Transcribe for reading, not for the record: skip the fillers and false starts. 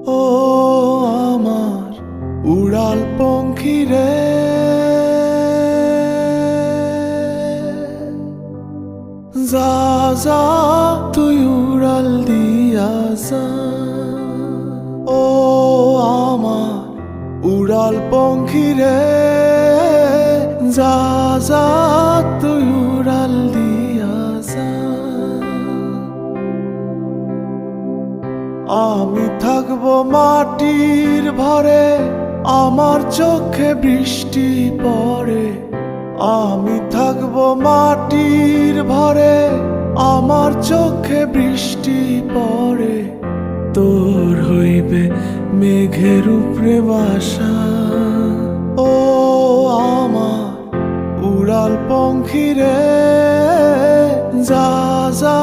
ও আমার উড়াল পঙ্খী রে, যা যা তুই উড়াল দিয়া যা। ও আমার উড়াল পঙ্খী রে, যা যা তুই উড়াল দিয়া যা। আমি থাকবো মাটির ভরে, আমার চোখে বৃষ্টি পড়ে। আমি থাকবো মাটির ভরে, আমার চোখে বৃষ্টি পড়ে। তোর হইবে মেঘের উপরে বাসা। ও আমার উড়াল পঙ্খী রে, যা যা